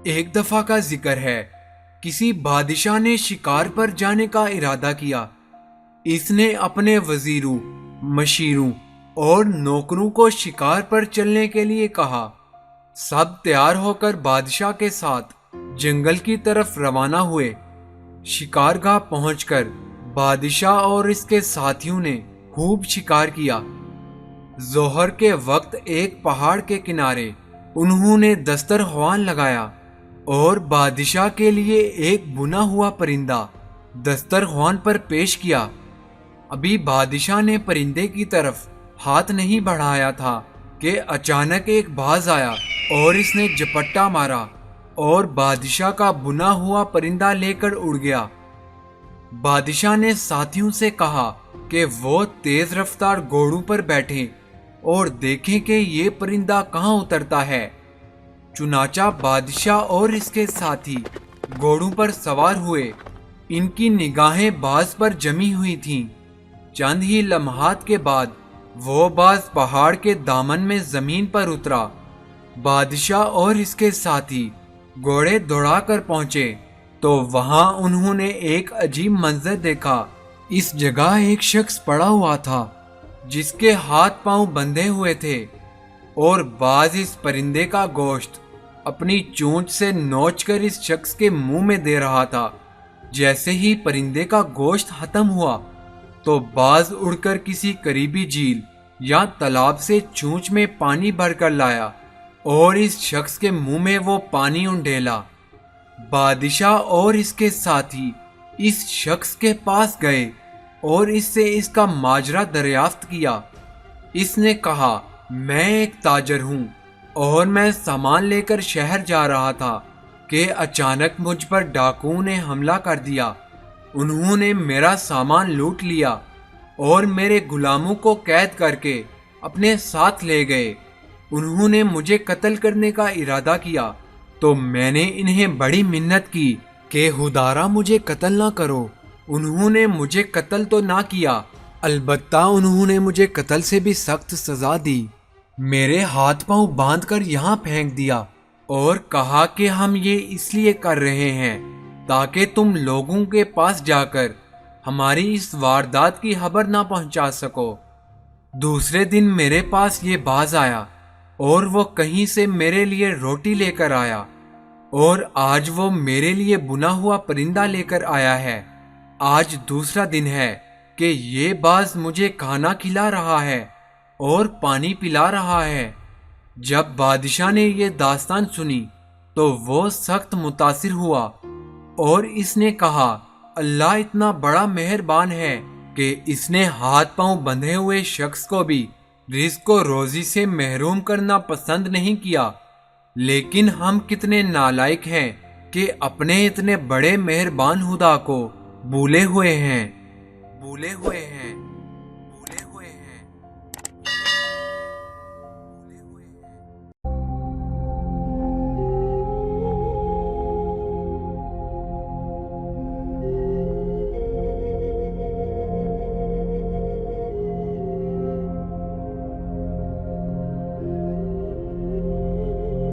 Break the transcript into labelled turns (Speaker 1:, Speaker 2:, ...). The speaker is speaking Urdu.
Speaker 1: ایک دفعہ کا ذکر ہے، کسی بادشاہ نے شکار پر جانے کا ارادہ کیا۔ اس نے اپنے وزیروں، مشیروں اور نوکروں کو شکار پر چلنے کے لیے کہا۔ سب تیار ہو کر بادشاہ کے ساتھ جنگل کی طرف روانہ ہوئے۔ شکار گاہ پہنچ کر بادشاہ اور اس کے ساتھیوں نے خوب شکار کیا۔ ظہر کے وقت ایک پہاڑ کے کنارے انہوں نے دسترخوان لگایا اور بادشاہ کے لیے ایک بنا ہوا پرندہ دسترخوان پر پیش کیا۔ ابھی بادشاہ نے پرندے کی طرف ہاتھ نہیں بڑھایا تھا کہ اچانک ایک باز آیا اور اس نے جپٹا مارا اور بادشاہ کا بنا ہوا پرندہ لے کر اڑ گیا۔ بادشاہ نے ساتھیوں سے کہا کہ وہ تیز رفتار گھوڑوں پر بیٹھیں اور دیکھیں کہ یہ پرندہ کہاں اترتا ہے۔ چنانچہ بادشاہ اور اس کے ساتھی گھوڑوں پر سوار ہوئے۔ ان کی نگاہیں باز پر جمی ہوئی تھیں۔ چند ہی لمحات کے بعد وہ باز پہاڑ کے دامن میں زمین پر اترا۔ بادشاہ اور اس کے ساتھی گھوڑے دوڑا کر پہنچے تو وہاں انہوں نے ایک عجیب منظر دیکھا۔ اس جگہ ایک شخص پڑا ہوا تھا جس کے ہاتھ پاؤں بندھے ہوئے تھے اور باز اس پرندے کا گوشت اپنی چونچ سے نوچ کر اس شخص کے منہ میں دے رہا تھا۔ جیسے ہی پرندے کا گوشت ختم ہوا تو باز اڑ کر کسی قریبی جھیل یا تالاب سے چونچ میں پانی بھر کر لایا اور اس شخص کے منہ میں وہ پانی انڈیلا۔ بادشاہ اور اس کے ساتھی اس شخص کے پاس گئے اور اس سے اس کا ماجرا دریافت کیا۔ اس نے کہا، میں ایک تاجر ہوں اور میں سامان لے کر شہر جا رہا تھا کہ اچانک مجھ پر ڈاکوؤں نے حملہ کر دیا۔ انہوں نے میرا سامان لوٹ لیا اور میرے غلاموں کو قید کر کے اپنے ساتھ لے گئے۔ انہوں نے مجھے قتل کرنے کا ارادہ کیا تو میں نے انہیں بڑی منت کی کہ خدارا مجھے قتل نہ کرو۔ انہوں نے مجھے قتل تو نہ کیا، البتہ انہوں نے مجھے قتل سے بھی سخت سزا دی۔ میرے ہاتھ پاؤں باندھ کر یہاں پھینک دیا اور کہا کہ ہم یہ اس لیے کر رہے ہیں تاکہ تم لوگوں کے پاس جا کر ہماری اس واردات کی خبر نہ پہنچا سکو۔ دوسرے دن میرے پاس یہ باز آیا اور وہ کہیں سے میرے لیے روٹی لے کر آیا، اور آج وہ میرے لیے بنا ہوا پرندہ لے کر آیا ہے۔ آج دوسرا دن ہے کہ یہ باز مجھے کھانا کھلا رہا ہے اور پانی پلا رہا ہے۔ جب بادشاہ نے یہ داستان سنی تو وہ سخت متاثر ہوا اور اس نے کہا، اللہ اتنا بڑا مہربان ہے کہ اس نے ہاتھ پاؤں بندھے ہوئے شخص کو بھی رزق و روزی سے محروم کرنا پسند نہیں کیا، لیکن ہم کتنے نالائق ہیں کہ اپنے اتنے بڑے مہربان خدا کو بھولے ہوئے ہیں۔